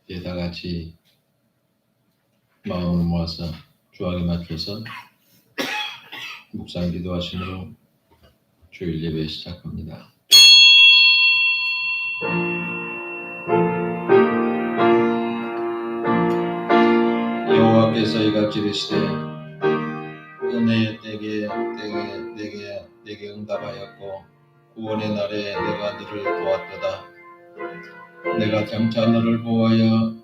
이제 다 같이 마음을 모아서 주악에 맞춰서 묵상 기도하심으로 주일 예배 시작합니다. 여호와께서 이같이 이르시되 은혜의 때에 내게 응답하였고 구원의 날에 내가 너를 도왔도다. 내가 장차 너를 보호하여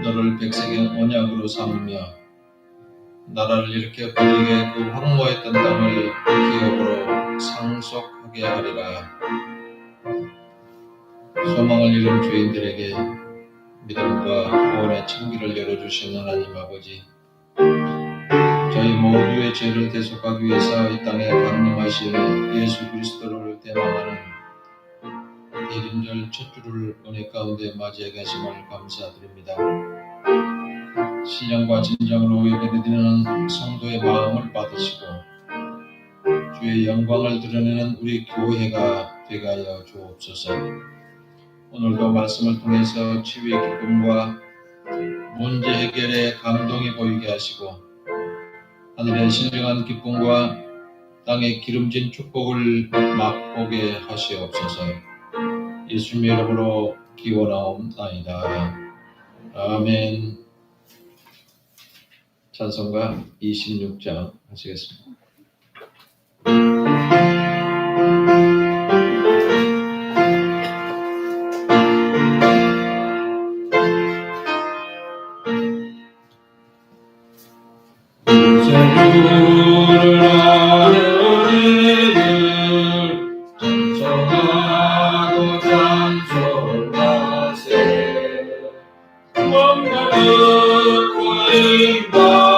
너를 백성의 언약으로 삼으며 나라를 일으켜 그에게 그 황무했던 땅을 기업으로 상속하게 하리라. 소망을 잃은 죄인들에게 믿음과 구원의 창기를 열어주신 하나님 아버지, 저희 모두의 죄를 대속하기 위해서 이 땅에 강림하신 예수 그리스도를 대망하는 대림절 첫 주를 은혜 가운데 맞이해 계심을 감사드립니다. 신령과 진정으로 예배드리는 성도의 마음을 받으시고 주의 영광을 드러내는 우리 교회가 되게 하여 주옵소서. 오늘도 말씀을 통해서 치유의 기쁨과 문제 해결의 감동이 보이게 하시고 하늘의 신령한 기쁨과 땅의 기름진 축복을 맛보게 하시옵소서. 예수님의 이름으로 기원하옵나이다. 아멘. 찬송가 26장 하시겠습니다. 주를 아는 이들 찬송하고 찬송하세. 만나는 구인가요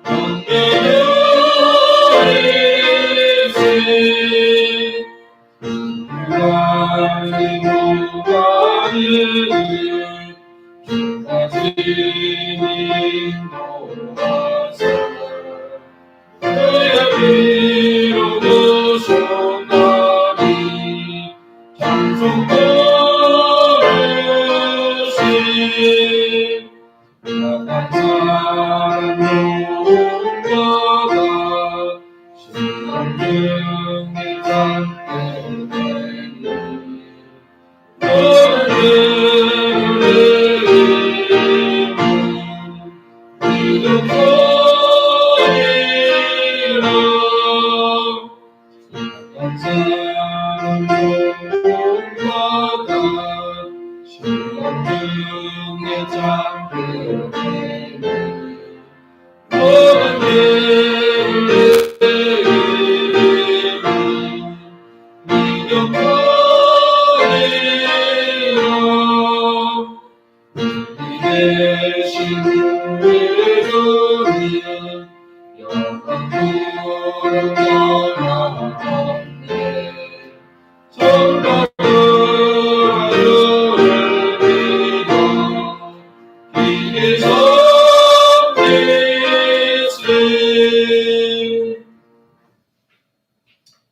영계는 이세 누가니 주가 인도하사 그의 피로 구속하니 찬송 부르시. 악한 사람 누군가가 신랑 중에 잠들되니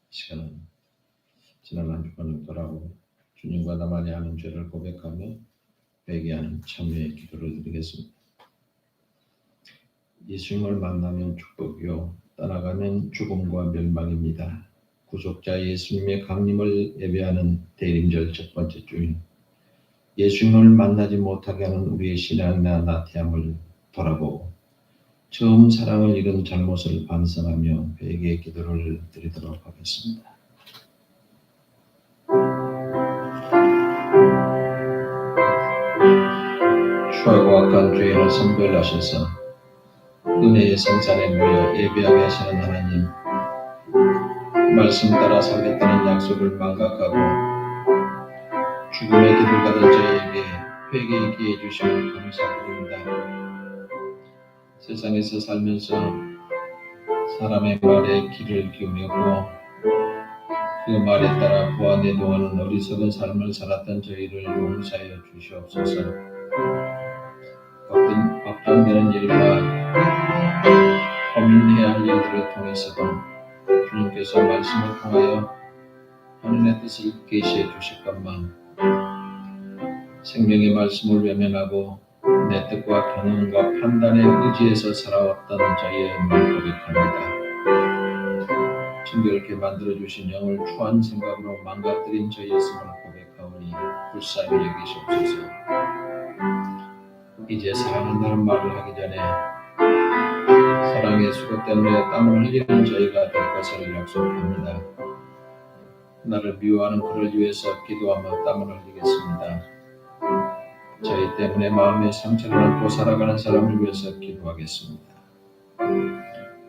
시간은 지난 한 주간을 돌아보고 주님과 나만이 아는 죄를 고백하며 회개하는 참회의 기도를 드리겠습니다. 예수님을 만나면 축복이요 떠나가면 죽음과 멸망입니다. 구속자 예수님의 강림을 예배하는 대림절 첫 번째 주인, 예수님을 만나지 못하게 하는 우리의 신앙이나 나태함을 돌아보고 처음 사랑을 잃은 잘못을 반성하며 회개의 기도를 드리도록 하겠습니다. 추하고 악한 죄인을 선별하셔서 은혜의 성산에 모여 예배하게 하시는 하나님, 말씀 따라 살겠다는 약속을 망각하고 죽음의 길을 가던 저희에게 회개의 기회 주심을 감사드립니다. 세상에서 살면서 사람의 말에 귀를 기울였고 그 말에 따라 보완내동하는 어리석은 삶을 살았던 저희를 용서하여 주시옵소서. 걱정되는 일과 고민해야 할 일들을 통해서도 주님께서 말씀을 통하여 하늘의 뜻을 계시해 주실 것만 생명의 말씀을 외면하고 내 뜻과 경험과 판단에 의지해서 살아왔던 저희의 영을 고백합니다. 정결케 만들어주신 영을 추한 생각으로 망가뜨린 저희의 있음을 고백하오니 불쌍히 여기시옵소서. 이제 사랑한다는 말을 하기 전에 사랑의 수고 때문에 땀을 흘리는 저희가 될 것을 약속합니다. 나를 미워하는 그를 위해서 기도하며 땀을 흘리겠습니다. 저희 때문에 마음의 상처를 안고 살아가는 사람을 위해서 기도하겠습니다.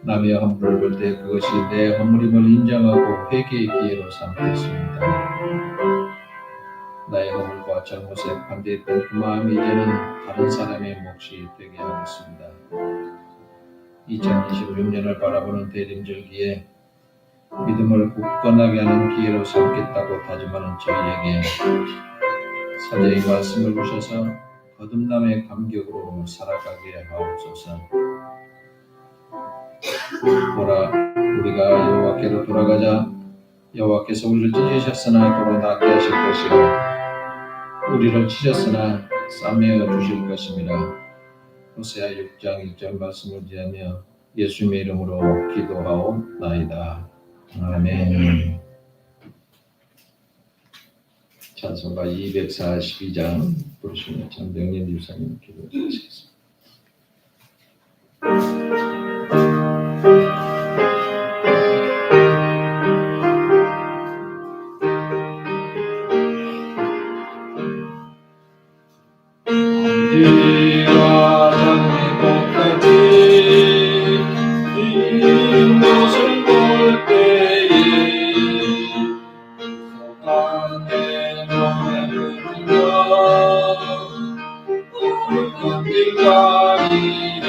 남의 허물을 볼 때 그것이 내 허물임을 인정하고 회개의 기회로 삼겠습니다. 나의 허물과 잘못에 반대했던 그 마음이 이제는 다른 사람의 몫이 되게 하겠습니다. 2026년을 바라보는 대림절기에 믿음을 굳건하게 하는 기회로 삼겠다고 다짐하는 저희에게 사제의 말씀을 주셔서 거듭남의 감격으로 살아가게 하옵소서. 보라, 우리가 여호와께로 돌아가자. 여호와께서 우리를 찢으셨으나 도로 낫게 하실 것이요 우리를 치셨으나 싸매어 주실 것입니다. 호세아 6장 1절 말씀을 지하며 예수님의 이름으로 기도하옵나이다. 아멘. 찬송가 242장 부르시며 장병님 유사님 기도해 주시겠습니다. 이와 장미꽃같이 핀 것을 볼 때에 속한 내 맘에 흐르며 붉은 가리니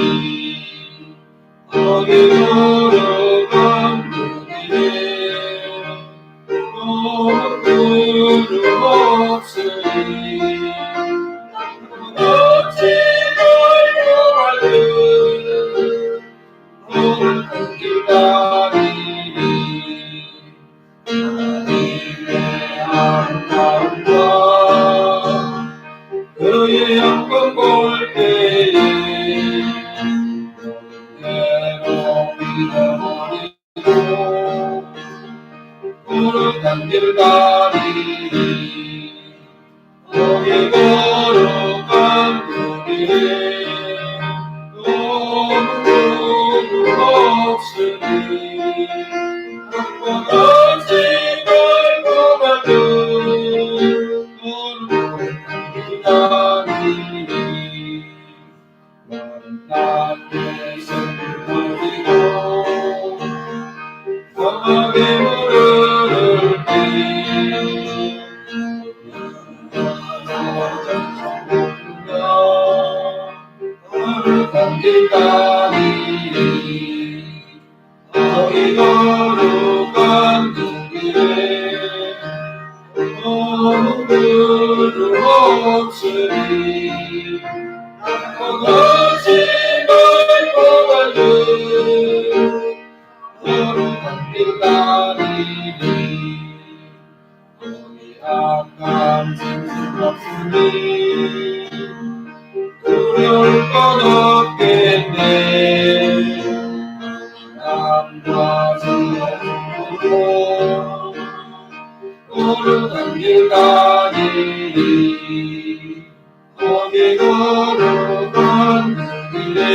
거기 걸어간 그 길에 너무 구름 없으니 어찌 멀고 갈들 너를 길 가리니 하나님의 아름다움과 그의 영광 볼 때에 그대로 믿어버리고 구름탄 길 가리니 거기 걸어간 그 길에 너무 구름 없으니 어찌 멀고 갈들 너를 기다리니 너는 나의 손을 버리고 강하게 물을 때 거룩한 길 가리니 거기 거룩한 그 길에 너무 구름 없으니 어찌 멀고 갈들 거룩한 길 가리니 거기 악한 짐승 없으니 두려울 것 없겠네. 남과 서로 거룩한 길 가리니 거기 거룩한 그 길에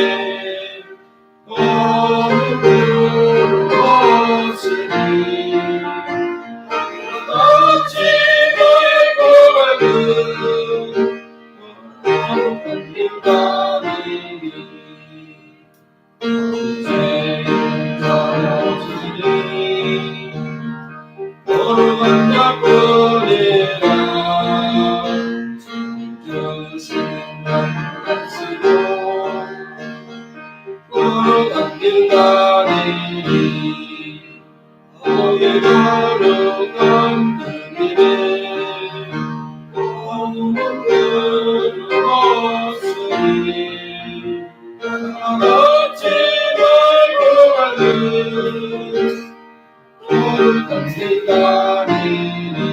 너무 구름 없으니 어찌 멀고 갈들 거룩한 길 가리니 이제 인자 없으니 거룩한 자뿐이라 주신 말을 쓰고 거룩한 길 가리니 거기 거룩한 그 길에 너무 구름 없으니 어찌 멀고 갈들 거룩한 길 가리니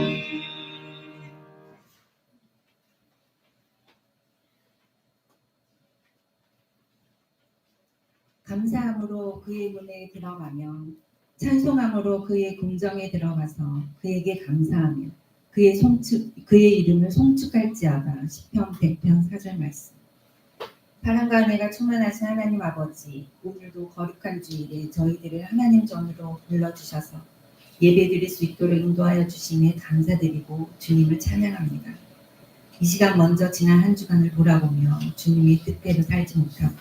감사함으로 그의 문에 들어가며 찬송함으로 그의 궁정에 들어가서 그에게 감사하며 그의 이름을 송축할지어다. 시편 100편 4절 말씀. 사랑과 은혜가 충만하신 하나님 아버지, 오늘도 거룩한 주일에 저희들을 하나님 전으로 불러주셔서 예배드릴 수 있도록 인도하여 주심에 감사드리고 주님을 찬양합니다. 이 시간 먼저 지난 한 주간을 돌아보며 주님의 뜻대로 살지 못하고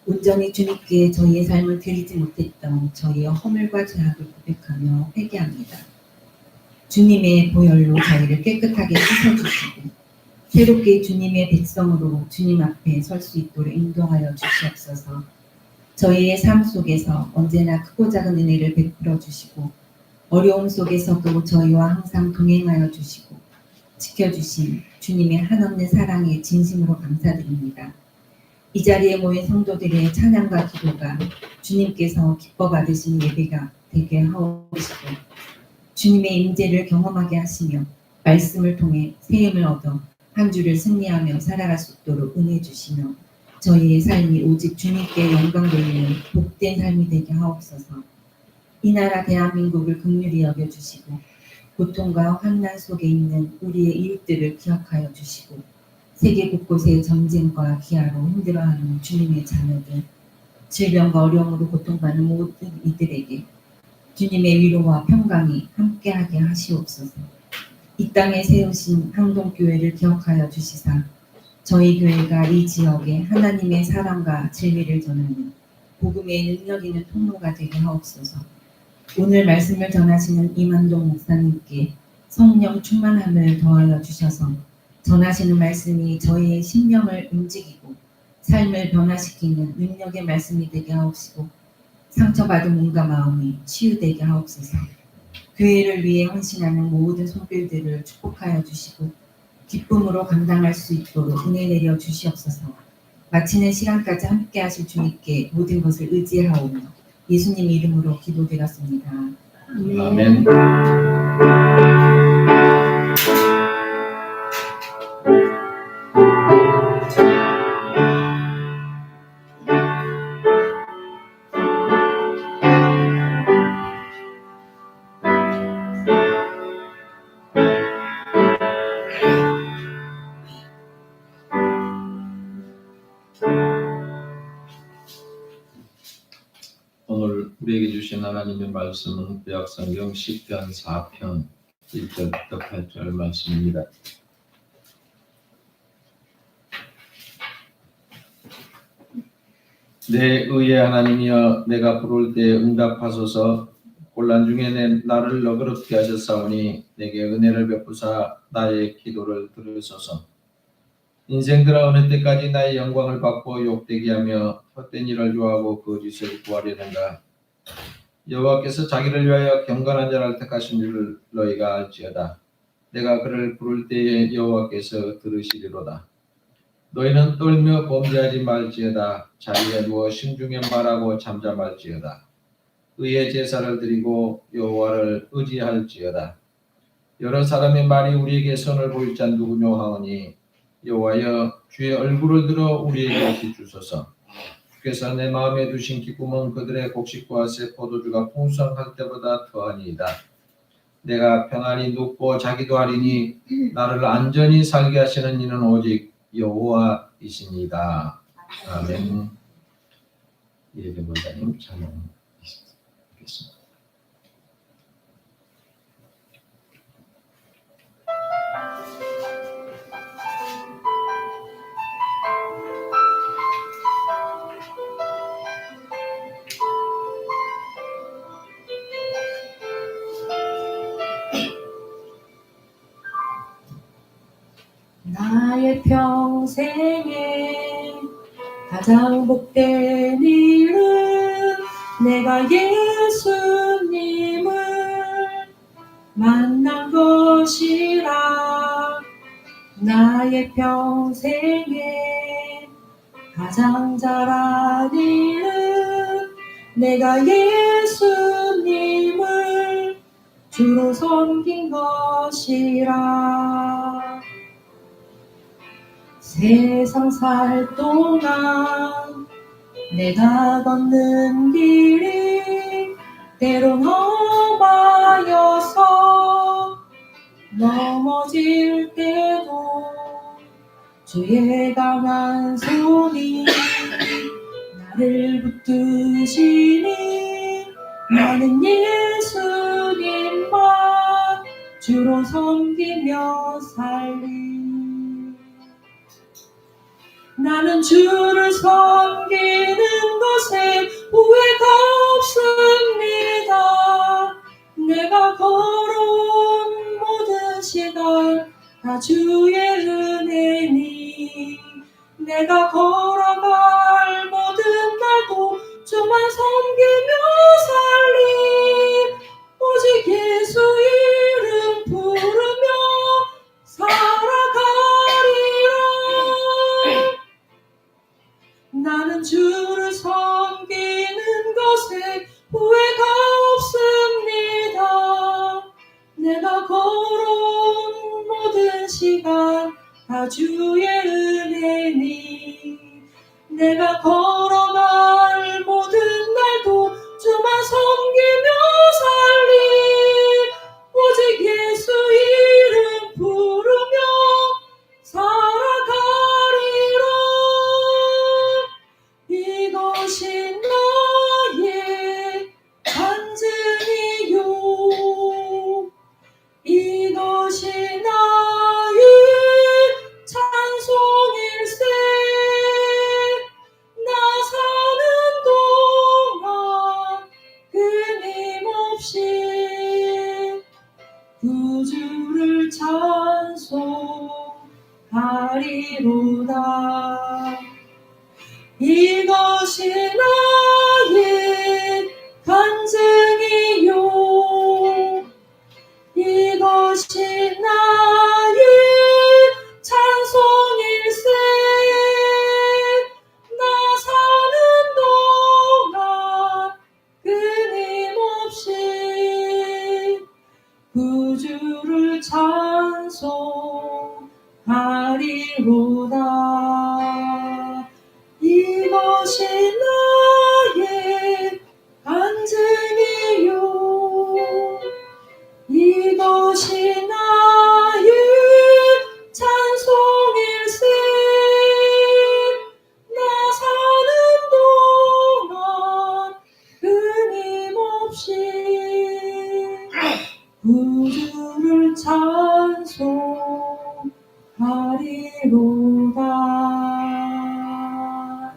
온전히 주님께 저희의 삶을 드리지 못했던 저희의 허물과 죄악을 고백하며 회개합니다. 주님의 보혈로 저희를 깨끗하게 씻어주시고 새롭게 주님의 백성으로 주님 앞에 설 수 있도록 인도하여 주시옵소서. 저희의 삶 속에서 언제나 크고 작은 은혜를 베풀어 주시고 어려움 속에서도 저희와 항상 동행하여 주시고 지켜주신 주님의 한없는 사랑에 진심으로 감사드립니다. 이 자리에 모인 성도들의 찬양과 기도가 주님께서 기뻐 받으신 예배가 되게 하옵시고 주님의 임재를 경험하게 하시며 말씀을 통해 새 힘을 얻어 한 주를 승리하며 살아갈 수 있도록 은혜 주시며 저희의 삶이 오직 주님께 영광 돌리는 복된 삶이 되게 하옵소서. 이 나라 대한민국을 긍휼히 여겨주시고 고통과 환난 속에 있는 우리의 이웃들을 기억하여 주시고 세계 곳곳의 전쟁과 기아로 힘들어하는 주님의 자녀들, 질병과 어려움으로 고통받는 모든 이들에게 주님의 위로와 평강이 함께하게 하시옵소서. 이 땅에 세우신 항동교회를 기억하여 주시사 저희 교회가 이 지역에 하나님의 사랑과 진리를 전하는 복음의 능력 있는 통로가 되게 하옵소서. 오늘 말씀을 전하시는 이만동 목사님께 성령 충만함을 더하여 주셔서 전하시는 말씀이 저희의 심령을 움직이고 삶을 변화시키는 능력의 말씀이 되게 하옵시고 상처받은 몸과 마음이 치유되게 하옵소서. 교회를 위해 헌신하는 모든 손길들을 축복하여 주시고 기쁨으로 감당할 수 있도록 은혜 내려 주시옵소서. 마치는 시간까지 함께 하실 주님께 모든 것을 의지하오며 예수님 이름으로 기도드렸습니다. 아멘. 오늘 우리에게 주신 하나님의 말씀은 구약성경 시편 4편 1절부터 8절 말씀입니다. 내 의의 하나님이여, 내가 부를 때 응답하소서. 곤란 중에 나를 너그럽게 하셨사오니 내게 은혜를 베푸사 나의 기도를 들으소서. 인생들아, 어느 때까지 나의 영광을 받고 욕되게 하며 헛된 일을 좋아하고 거짓을 구하려는가. 여호와께서 자기를 위하여 경건한 자를 택하신 줄 너희가 알지어다. 내가 그를 부를 때에 여호와께서 들으시리로다. 너희는 떨며 범죄하지 말지어다. 자리에 누워 심중에 말하고 잠잠할지어다. 의의 제사를 드리고 여호와를 의지할지어다. 여러 사람의 말이 우리에게 선을 보일 자 누구뇨 하오니 여호와여, 주의 얼굴을 들어 우리에게 비추소서. 주께서 내 마음에 두신 기쁨은 그들의 곡식과 새 포도주가 풍성할 때보다 더하니이다. 내가 평안히 눕고 자기도 하리니 나를 안전히 살게 하시는 이는 오직 여호와이십니다. 아멘. 예배 원장님 찬양하겠습니다. 나의 평생에 가장 복된 일은 내가 예수님을 만난 것이라. 나의 평생에 가장 잘한 일은 내가 예수님을 주로 섬긴 것이라. 세상 살 동안 내가 걷는 길이 때론 험하여서 넘어질 때도 주의 강한 손이 나를 붙드시니 나는 예수님만 주로 섬기며 살리. 나는 주를 섬기는 것에 후회가 없습니다. 내가 걸어온 모든 시간 다 주의 은혜니 내가 걸어갈 모든 날도 주만 섬기며 살리. 오직 예수 이름 부르며 살아가리라. 나는 주를 섬기는 것에 후회가 없습니다. 내가 걸어온 모든 시간 다 주의 은혜니 내가 걸어갈 모든 날도 주만 섬기며 살리. 오직 예수 이름 부르며 살아가리라. 이것이 나의 간증이요 이것이 나의 찬송일세. 나 사는 동안 끊임없이 구주를 찬송하리로다. 이것이 나의 간증이요 이것이 나의 찬송일세. 나 사는 동안 끊임없이 구주를 찬송하리로다. 이것이 나의 간증이요 이것이 나의 찬송일세. 나 사는 동안 끊임없이 구주를 찬송하리로다.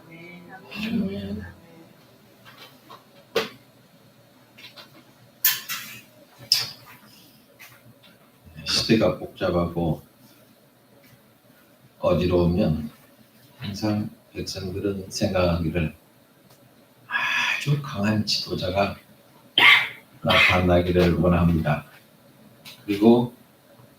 네, 아멘. 시대가 복잡하고 어지러우면 항상 백성들은 생각하기를 아주 강한 지도자가 나타나기를 원합니다. 그리고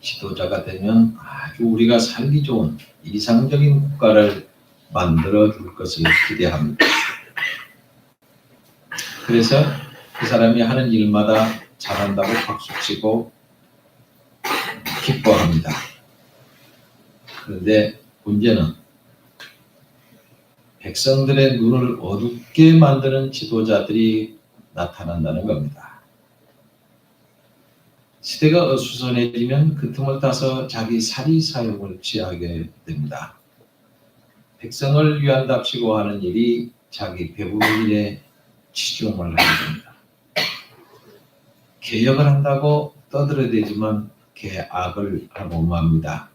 지도자가 되면 아주 우리가 살기 좋은 이상적인 국가를 만들어 줄 것을 기대합니다. 그래서 그 사람이 하는 일마다 잘한다고 박수치고 기뻐합니다. 그런데 문제는 백성들의 눈을 어둡게 만드는 지도자들이 나타난다는 겁니다. 시대가 어수선해지면 그 틈을 타서 자기 사리 사욕을 취하게 됩니다. 백성을 위한답시고 하는 일이 자기 배부른 일에 치중을 하게 됩니다. 개혁을 한다고 떠들어대지만 개악을 하고 맙니다.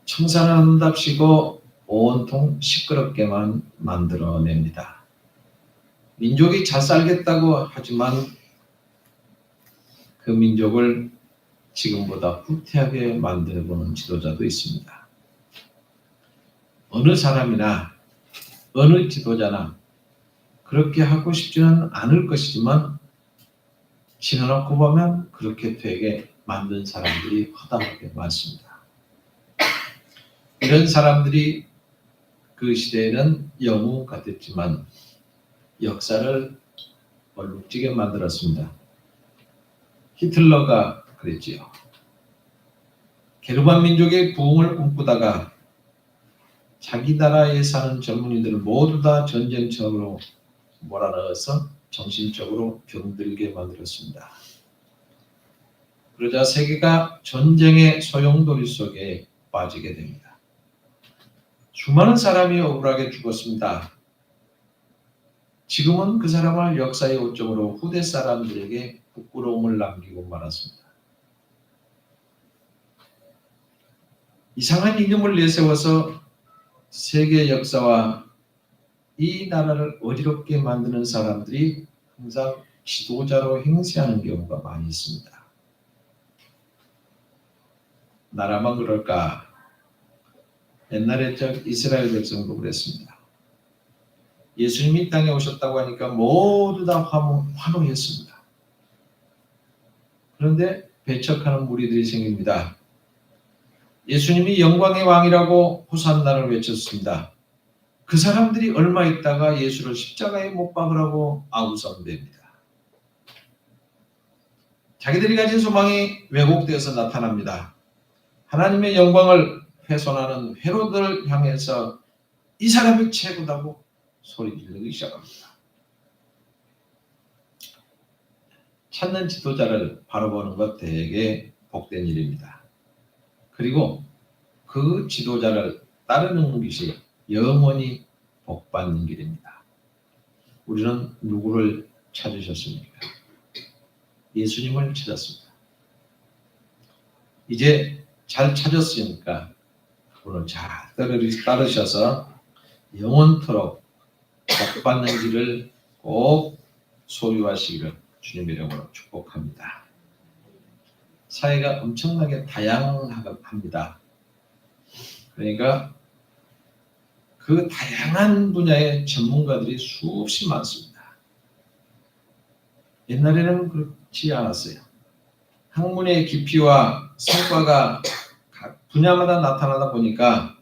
청산을 한답시고 온통 시끄럽게만 만들어냅니다. 민족이 잘 살겠다고 하지만 그 민족을 지금보다 후퇴하게 만들어보는 지도자도 있습니다. 어느 사람이나 어느 지도자나 그렇게 하고 싶지는 않을 것이지만 지나놓고 보면 그렇게 되게 만든 사람들이 허다하게 많습니다. 이런 사람들이 그 시대에는 영웅 같았지만 역사를 얼룩지게 만들었습니다. 히틀러가 그랬지요. 게르만 민족의 부흥을 꿈꾸다가 자기 나라에 사는 젊은이들을 모두 다 전쟁터로 몰아넣어서 정신적으로 병들게 만들었습니다. 그러자 세계가 전쟁의 소용돌이 속에 빠지게 됩니다. 수많은 사람이 억울하게 죽었습니다. 지금은 그 사람을 역사의 오점으로 후대 사람들에게 부끄러움을 남기고 말았습니다. 이상한 이념을 내세워서 세계 역사와 이 나라를 어지럽게 만드는 사람들이 항상 지도자로 행세하는 경우가 많이 있습니다. 나라만 그럴까? 옛날에 이스라엘 백성도 그랬습니다. 예수님이 이 땅에 오셨다고 하니까 모두 다 환호했습니다. 그런데 배척하는 무리들이 생깁니다. 예수님이 영광의 왕이라고 호산나를 외쳤습니다. 그 사람들이 얼마 있다가 예수를 십자가에 못 박으라고 아우성됩니다. 자기들이 가진 소망이 왜곡되어서 나타납니다. 하나님의 영광을 훼손하는 헤로드를 향해서 이 사람이 최고다고 소리 지르기 시작합니다. 찾는 지도자를 바로 보는 것 되게 복된 일입니다. 그리고 그 지도자를 따르는 것이 영원히 복받는 길입니다. 우리는 누구를 찾으셨습니까? 예수님을 찾았습니다. 이제 잘 찾았으니까 그분을 잘 따르셔서 영원토록 복받는 길을 꼭 소유하시기를 주님의 이름으로 축복합니다. 사회가 엄청나게 다양합니다. 그러니까 그 다양한 분야의 전문가들이 수없이 많습니다. 옛날에는 그렇지 않았어요. 학문의 깊이와 성과가 각 분야마다 나타나다 보니까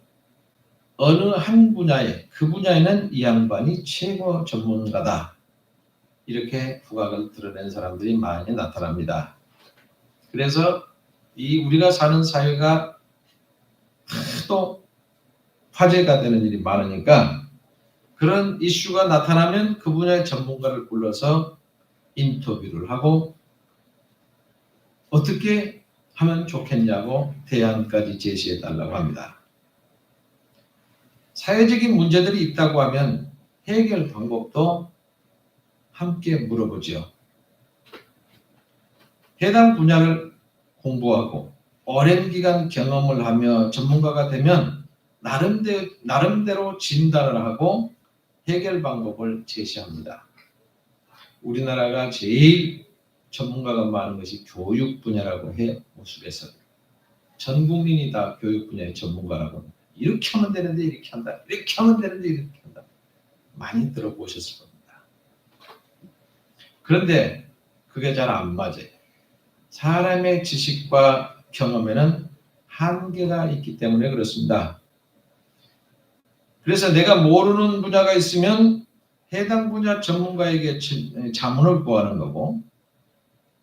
어느 한 분야에 그 분야에는 이 양반이 최고 전문가다. 이렇게 후각을 드러낸 사람들이 많이 나타납니다. 그래서 우리가 사는 사회가 하도 화제가 되는 일이 많으니까 그런 이슈가 나타나면 그 분야의 전문가를 불러서 인터뷰를 하고 어떻게 하면 좋겠냐고 대안까지 제시해 달라고 합니다. 사회적인 문제들이 있다고 하면 해결 방법도 함께 물어보죠. 해당 분야를 공부하고 오랜 기간 경험을 하며 전문가가 되면 나름대로 진단을 하고 해결 방법을 제시합니다. 우리나라가 제일 전문가가 많은 것이 교육 분야라고 해요. 모습에서 전 국민이 다 교육 분야의 전문가라고 합니다. 이렇게 하면 되는데 이렇게 한다. 이렇게 하면 되는데 이렇게 한다. 많이 들어보셨을 겁니다. 그런데 그게 잘 안 맞아요. 사람의 지식과 경험에는 한계가 있기 때문에 그렇습니다. 그래서 내가 모르는 분야가 있으면 해당 분야 전문가에게 자문을 구하는 거고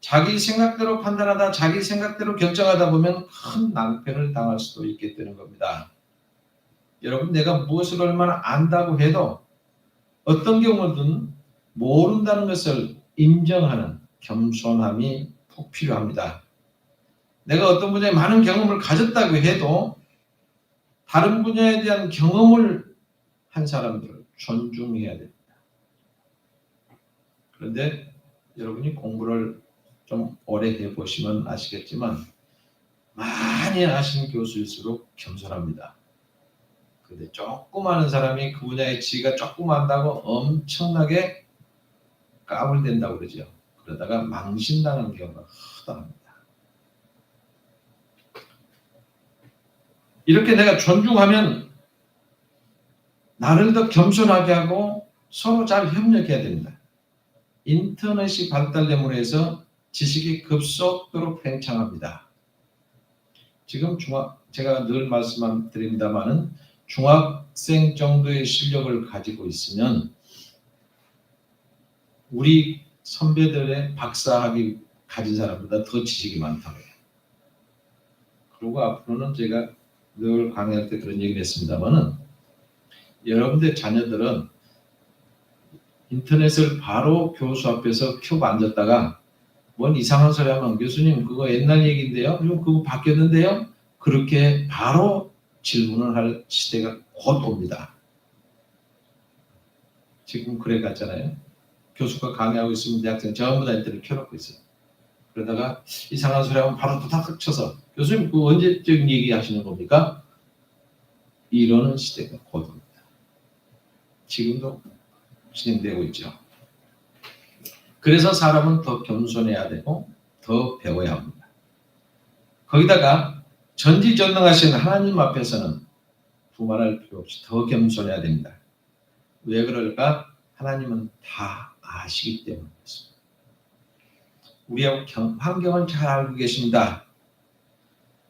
자기 생각대로 판단하다 자기 생각대로 결정하다 보면 큰 낭패를 당할 수도 있게 되는 겁니다. 여러분 내가 무엇을 얼마나 안다고 해도 어떤 경우든 모른다는 것을 인정하는 겸손함이 꼭 필요합니다. 내가 어떤 분야에 많은 경험을 가졌다고 해도 다른 분야에 대한 경험을 한 사람들을 존중해야 됩니다. 그런데 여러분이 공부를 좀 오래 해보시면 아시겠지만 많이 아신 교수일수록 겸손합니다. 그런데 조금 아는 사람이 그 분야의 지가 조금 안다고 엄청나게 까불댄다고 그러죠. 그러다가 망신당하는 경우가 허다합니다. 이렇게 내가 존중하면 나를 더 겸손하게 하고 서로 잘 협력해야 됩니다. 인터넷이 발달됨으로 해서 지식이 급속도로 팽창합니다. 지금 제가 늘 말씀드립니다마는 중학생 정도의 실력을 가지고 있으면 우리 선배들의 박사학위 가진 사람보다 더 지식이 많다고 해요. 그리고 앞으로는 제가 늘 강의할 때 그런 얘기를 했습니다마는 여러분들 자녀들은 인터넷을 바로 교수 앞에서 켜고 앉았다가 뭔 이상한 소리 하면 교수님 그거 옛날 얘기인데요? 그리고 그거 바뀌었는데요? 그렇게 바로 질문을 할 시대가 곧 옵니다. 지금 그래 갔잖아요. 교수가 강의하고 있으면 대학생 전부 다 인터넷 켜놓고 있어요. 그러다가 이상한 소리 하면 바로 부탁 쳐서 교수님 그 언제적 얘기 하시는 겁니까? 이러는 시대가 곧 옵니다. 지금도 진행되고 있죠. 그래서 사람은 더 겸손해야 되고 더 배워야 합니다. 거기다가 전지전능하신 하나님 앞에서는 두말할 필요 없이 더 겸손해야 됩니다. 왜 그럴까? 하나님은 다 아시기 때문에 그렇습니다. 우리의 환경을 잘 알고 계십니다.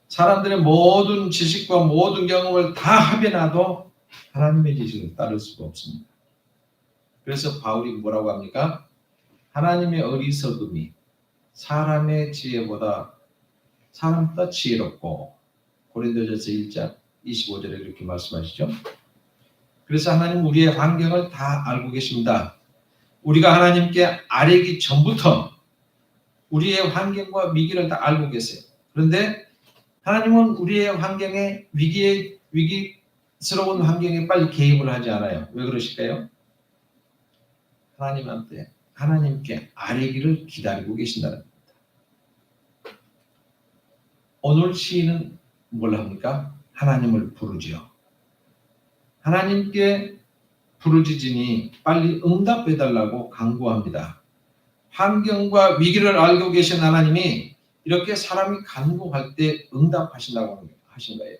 사람들의 모든 지식과 모든 경험을 다 합해놔도 하나님의 지식을 따를 수가 없습니다. 그래서 바울이 뭐라고 합니까? 하나님의 어리석음이 사람의 지혜보다 사람보다 지혜롭고 고린도전서 1장 25절에 이렇게 말씀하시죠. 그래서 하나님 우리의 환경을 다 알고 계십니다. 우리가 하나님께 아뢰기 전부터 우리의 환경과 위기를 다 알고 계세요. 그런데 하나님은 우리의 환경에 위기스러운 환경에 빨리 개입을 하지 않아요. 왜 그러실까요? 하나님께 아뢰기를 기다리고 계신다는 겁니다. 오늘 시인은 뭘 합니까? 하나님을 부르지요. 하나님께 부르짖으니 빨리 응답해달라고 간구합니다. 환경과 위기를 알고 계신 하나님이 이렇게 사람이 간구할 때 응답하신다고 하신 거예요.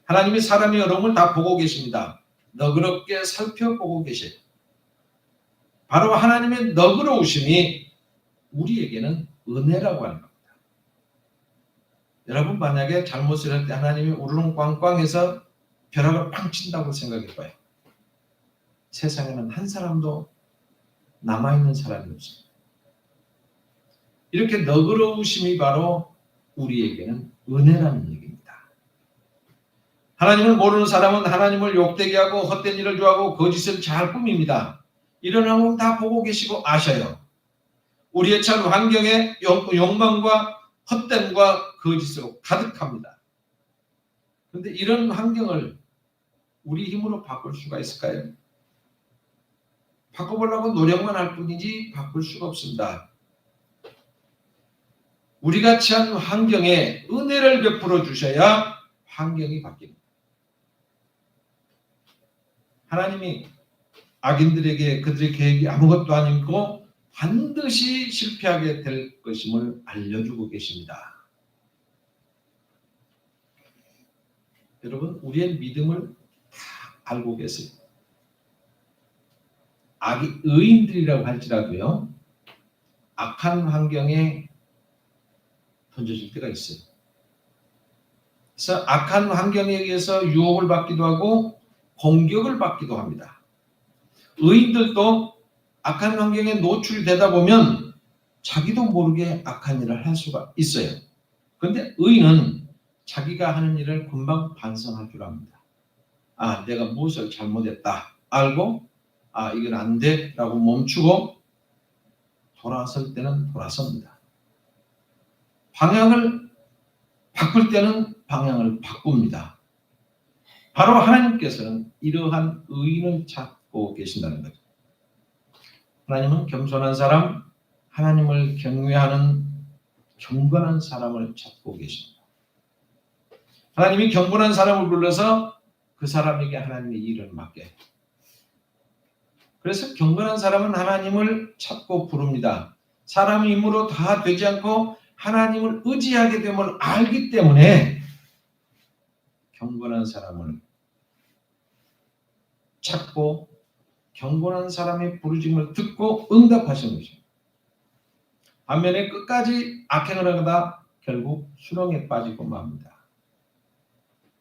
하나님이 사람의 어려움을 다 보고 계십니다. 너그럽게 살펴보고 계세요. 바로 하나님의 너그러우심이 우리에게는 은혜라고 하는 겁니다. 여러분 만약에 잘못을 할 때 하나님이 우르릉꽝꽝해서 벼락을 팡 친다고 생각해봐요. 세상에는 한 사람도 남아있는 사람이 없습니다. 이렇게 너그러우심이 바로 우리에게는 은혜라는 얘기입니다. 하나님을 모르는 사람은 하나님을 욕되게 하고 헛된 일을 좋아하고 거짓을 잘 꾸밉니다. 이런 상황 다 보고 계시고 아셔요. 우리의 참 환경에 욕망과 헛됨과 거짓으로 가득합니다. 그런데 이런 환경을 우리 힘으로 바꿀 수가 있을까요? 바꿔보려고 노력만 할 뿐이지 바꿀 수가 없습니다. 우리가 처한 환경에 은혜를 베풀어 주셔야 환경이 바뀝니다. 하나님이 악인들에게 그들의 계획이 아무것도 아니고 반드시 실패하게 될 것임을 알려주고 계십니다. 여러분, 우리의 믿음을 다 알고 계세요. 의인들이라고 할지라도요, 악한 환경에 던져질 때가 있어요. 그래서 악한 환경에 의해서 유혹을 받기도 하고 공격을 받기도 합니다. 의인들도 악한 환경에 노출되다 보면 자기도 모르게 악한 일을 할 수가 있어요. 그런데 의인은 자기가 하는 일을 금방 반성할 줄 압니다. 아, 내가 무엇을 잘못했다 알고 이건 안 돼 라고 멈추고 돌아설 때는 돌아섭니다. 방향을 바꿀 때는 방향을 바꿉니다. 바로 하나님께서는 이러한 의인을 찾고 계신다는 거죠. 하나님은 겸손한 사람, 하나님을 경외하는 경건한 사람을 찾고 계십니다. 하나님이 경건한 사람을 불러서 그 사람에게 하나님의 일을 맡게. 그래서 경건한 사람은 하나님을 찾고 부릅니다. 사람의 힘으로 다 되지 않고 하나님을 의지하게 됨을 알기 때문에 경건한 사람을 찾고 경건한 사람의 부르짖음을 듣고 응답하시는 것입니다. 반면에 끝까지 악행을 하다가 결국 수렁에 빠지고 맙니다.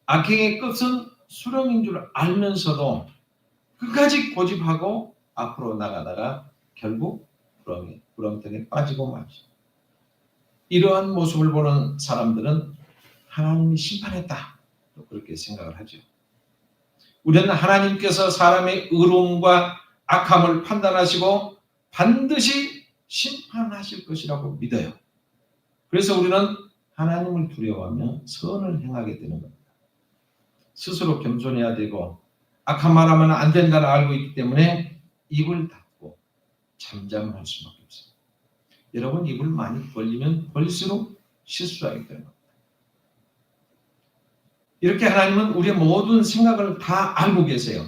악행의 끝은 수렁인 줄 알면서도 끝까지 고집하고 앞으로 나가다가 결국 구렁텅이에 빠지고 맙니다. 이러한 모습을 보는 사람들은 하나님이 심판했다. 그렇게 생각을 하죠. 우리는 하나님께서 사람의 의로움과 악함을 판단하시고 반드시 심판하실 것이라고 믿어요. 그래서 우리는 하나님을 두려워하며 선을 행하게 되는 겁니다. 스스로 겸손해야 되고 악한 말 하면 안 된다는 알고 있기 때문에 입을 닫고 잠잠할 수밖에 없어요. 여러분, 입을 많이 벌리면 벌릴수록 실수하게 되는 겁니다. 이렇게 하나님은 우리의 모든 생각을 다 알고 계세요.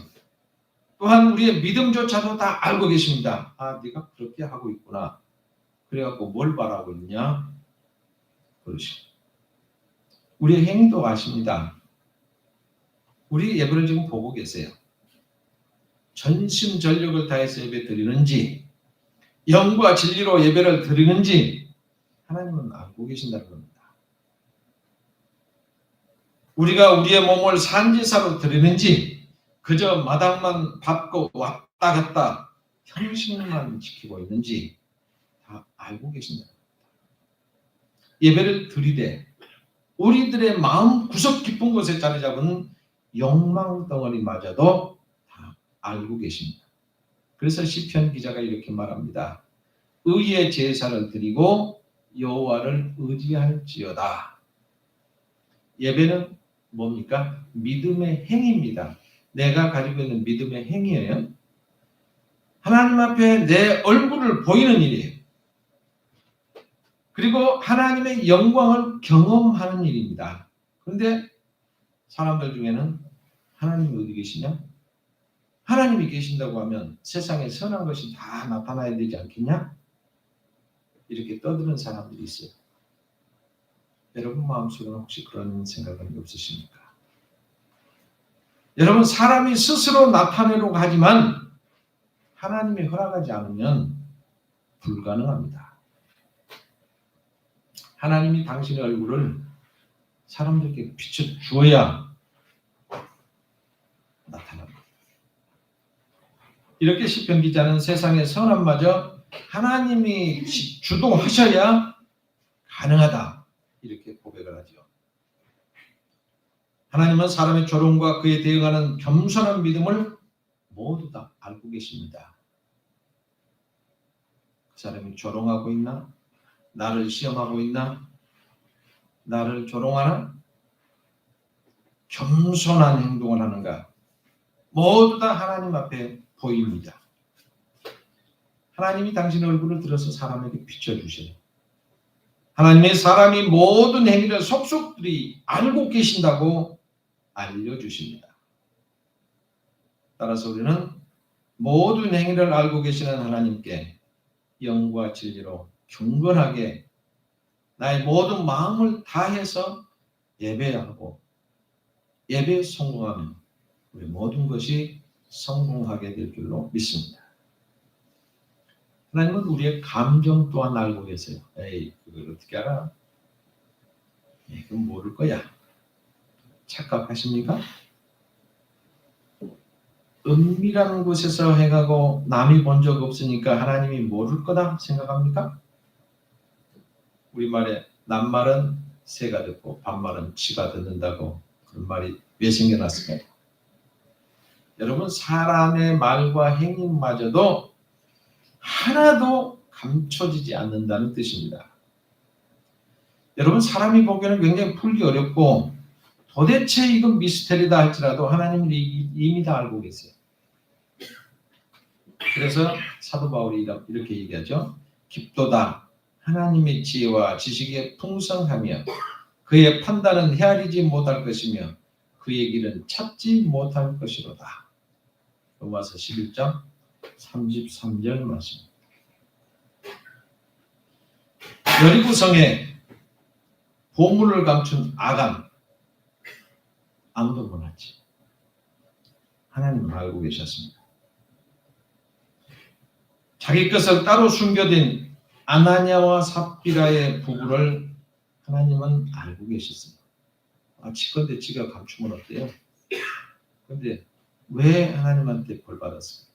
또한 우리의 믿음조차도 다 알고 계십니다. 아, 네가 그렇게 하고 있구나. 그래갖고 뭘 바라고 있냐? 그러시고. 우리의 행위도 아십니다. 우리 예배를 지금 보고 계세요. 전심전력을 다해서 예배 드리는지 영과 진리로 예배를 드리는지 하나님은 알고 계신다는 겁니다. 우리가 우리의 몸을 산지사로 드리는지 그저 마당만 밟고 왔다 갔다 형식만 지키고 있는지 다 알고 계신다. 예배를 드리되 우리들의 마음 구석 깊은 곳에 자리 잡은 욕망 덩어리마저도 다 알고 계십니다. 그래서 시편 기자가 이렇게 말합니다. 의의 제사를 드리고 여호와를 의지할지어다. 예배는 뭡니까? 믿음의 행위입니다. 내가 가지고 있는 믿음의 행위예요. 하나님 앞에 내 얼굴을 보이는 일이에요. 그리고 하나님의 영광을 경험하는 일입니다. 그런데 사람들 중에는 하나님이 어디 계시냐? 하나님이 계신다고 하면 세상에 선한 것이 다 나타나야 되지 않겠냐? 이렇게 떠드는 사람들이 있어요. 여러분 마음속에는 혹시 그런 생각은 없으십니까? 여러분, 사람이 스스로 나타내려고 하지만 하나님이 허락하지 않으면 불가능합니다. 하나님이 당신의 얼굴을 사람들에게 비춰주어야 나타납니다. 이렇게 시편 기자는 세상의 선함마저 하나님이 주도하셔야 가능하다, 이렇게 고백을 하죠. 하나님은 사람의 조롱과 그에 대응하는 겸손한 믿음을 모두 다 알고 계십니다. 그 사람이 조롱하고 있나? 나를 시험하고 있나? 나를 조롱하나? 겸손한 행동을 하는가? 모두 다 하나님 앞에 보입니다. 하나님이 당신의 얼굴을 들어서 사람에게 비춰주세요. 하나님의 사람이 모든 행위를 속속들이 알고 계신다고 알려주십니다. 따라서 우리는 모든 행위를 알고 계시는 하나님께 영과 진리로 경건하게 나의 모든 마음을 다해서 예배하고 예배에 성공하면 우리 모든 것이 성공하게 될 줄로 믿습니다. 하나님은 우리의 감정 또한 알고 계세요. 에이, 그걸 어떻게 알아? 에이, 그건 모를 거야. 착각하십니까? 은밀한 곳에서 행하고 남이 본 적 없으니까 하나님이 모를 거다 생각합니까? 우리말에 낱말은 새가 듣고 반말은 쥐가 듣는다고 그런 말이 왜 생겨났을까요? 여러분, 사람의 말과 행위마저도 하나도 감춰지지 않는다는 뜻입니다. 여러분, 사람이 보기에는 굉장히 풀기 어렵고 도대체 이건 미스테리다 할지라도 하나님은 이미 다 알고 계세요. 그래서 사도 바울이 이렇게 얘기하죠. 깊도다 하나님의 지혜와 지식에 풍성하며 그의 판단은 헤아리지 못할 것이며 그의 길은 찾지 못할 것이로다. 로마서 11장 33절 말씀. 여리고성에 보물을 감춘 아간, 아무도 몰랐지. 하나님은 알고 계셨습니다. 자기 것을 따로 숨겨둔 아나니아와 삽비라의 부부를 하나님은 알고 계셨습니다. 치건대 지가 감추면 어때요? 그런데 왜 하나님한테 벌 받았을까?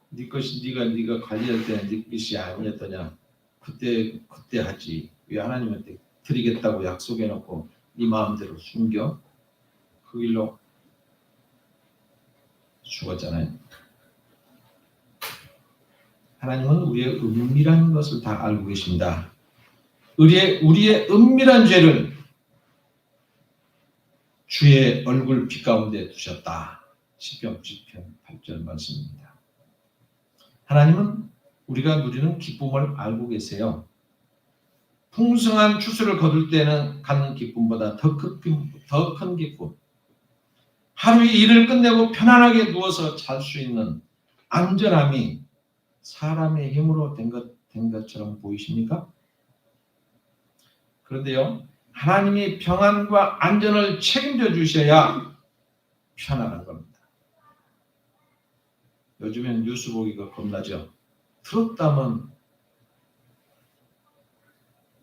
네 것이 네가 관리할 때는 네 것이 아니었더냐? 그때 하지. 왜 하나님한테 드리겠다고 약속해놓고 네 마음대로 숨겨? 그 길로 죽었잖아요. 하나님은 우리의 은밀한 것을 다 알고 계십니다. 우리의 은밀한 죄를 주의 얼굴 빛 가운데 두셨다. 시편 90편 8절 말씀입니다. 하나님은 우리가 누리는 기쁨을 알고 계세요. 풍성한 추수를 거둘 때는 갖는 기쁨보다 더 큰 기쁨. 하루의 일을 끝내고 편안하게 누워서 잘 수 있는 안전함이 사람의 힘으로 된 것처럼 보이십니까? 그런데요, 하나님이 평안과 안전을 책임져 주셔야 편안한 겁니다. 요즘엔 뉴스 보기가 겁나죠. 들었다면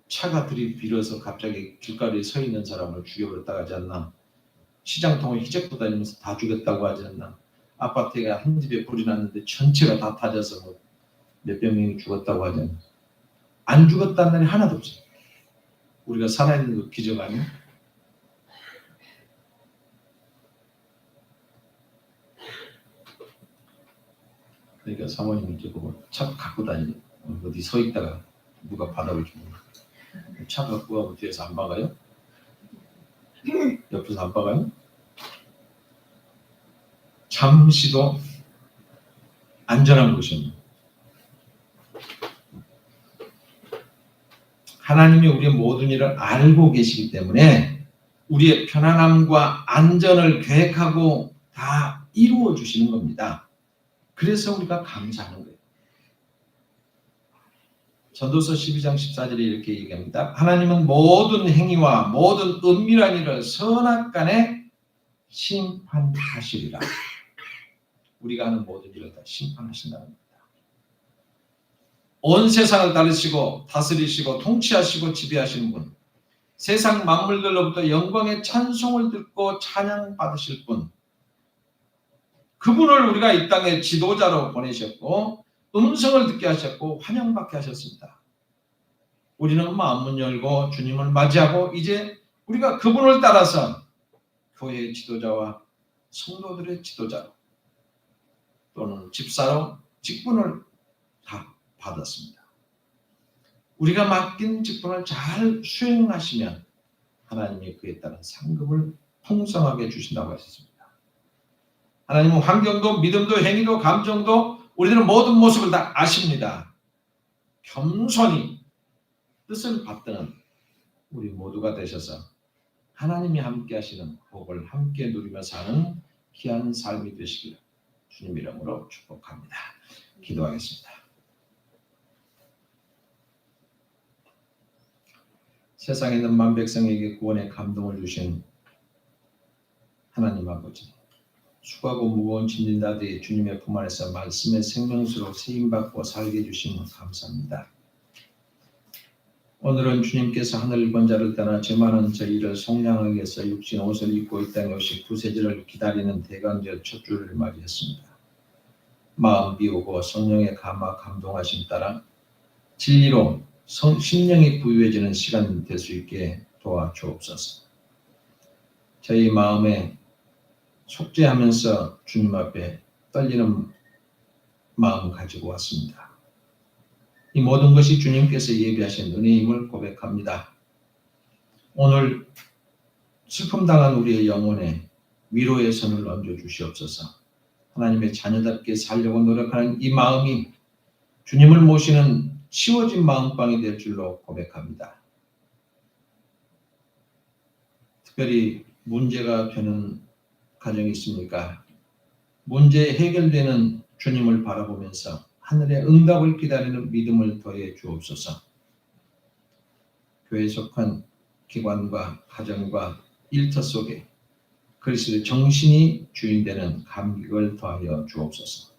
차가 들이밀어서 갑자기 길가에 서 있는 사람을 죽여버렸다고 하지 않나? 시장통을 휘젓고 다니면서 다 죽였다고 하지 않나? 아파트가 한 집에 불이 났는데 전체가 다 타져서 몇백 명이 죽었다고 하지 않나? 안 죽었다는 날이 하나도 없어요. 우리가 살아있는 거 기적 아니에요? 그러니까 사모님이 이렇게 보고 차 갖고 다니고 어디 서 있다가 누가 받아올 줄 몰라. 차 갖고 가고 뒤에서 안 박아요? 옆에서 안 박아요? 잠시도 안전한 곳입니다. 하나님이 우리의 모든 일을 알고 계시기 때문에 우리의 편안함과 안전을 계획하고 다 이루어 주시는 겁니다. 그래서 우리가 감사하는 거예요. 전도서 12장 14절에 이렇게 얘기합니다. 하나님은 모든 행위와 모든 은밀한 일을 선악간에 심판하시리라. 우리가 하는 모든 일을 다 심판하신다는 겁니다. 온 세상을 다스리시고 통치하시고 지배하시는 분, 세상 만물들로부터 영광의 찬송을 듣고 찬양받으실 분, 그분을 우리가 이 땅에 지도자로 보내셨고 음성을 듣게 하셨고 환영받게 하셨습니다. 우리는 마음문 열고 주님을 맞이하고 이제 우리가 그분을 따라서 교회의 지도자와 성도들의 지도자로 또는 집사로 직분을 다 받았습니다. 우리가 맡긴 직분을 잘 수행하시면 하나님이 그에 따른 상급을 풍성하게 주신다고 하셨습니다. 하나님은 환경도 믿음도 행위도 감정도 우리들은 모든 모습을 다 아십니다. 겸손히 뜻을 받드는 우리 모두가 되셔서 하나님이 함께 하시는 복을 함께 누리며 사는 귀한 삶이 되시기를 주님 이름으로 축복합니다. 기도하겠습니다. 세상에 있는 만 백성에게 구원의 감동을 주신 하나님 아버지, 수고하고 무거운 짐진 자들이 주님의 품 안에서 말씀의 생명수로 세임받고 살게 해주시면 감사합니다. 오늘은 주님께서 하늘 번자를 떠나 죄 많은 저희를 속량하기 위해서 육신 옷을 입고 이 땅에 오신 구세주를 기다리는 대강절 첫 주를 맞이했습니다. 마음 비우고 성령의 감화 감동하심 따라 진리로 심령이 부유해지는 시간 될 수 있게 도와주옵소서. 저희 마음에 속죄하면서 주님 앞에 떨리는 마음 가지고 왔습니다. 이 모든 것이 주님께서 예비하신 은혜임을 고백합니다. 오늘 슬픔 당한 우리의 영혼에 위로의 손을 얹어 주시옵소서. 하나님의 자녀답게 살려고 노력하는 이 마음이 주님을 모시는 치워진 마음방이 될 줄로 고백합니다. 특별히 문제가 되는 가정이 있습니까? 문제 해결되는 주님을 바라보면서 하늘의 응답을 기다리는 믿음을 더해 주옵소서. 교회에 속한 기관과 가정과 일터 속에 그리스도의 정신이 주인되는 감격을 더하여 주옵소서.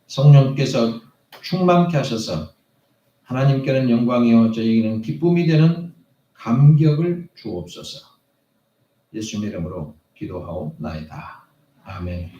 성령께서 충만케 하셔서 하나님께는 영광이요 저에게는 기쁨이 되는 감격을 주옵소서. 예수님 이름으로 기도하옵나이다. 아멘.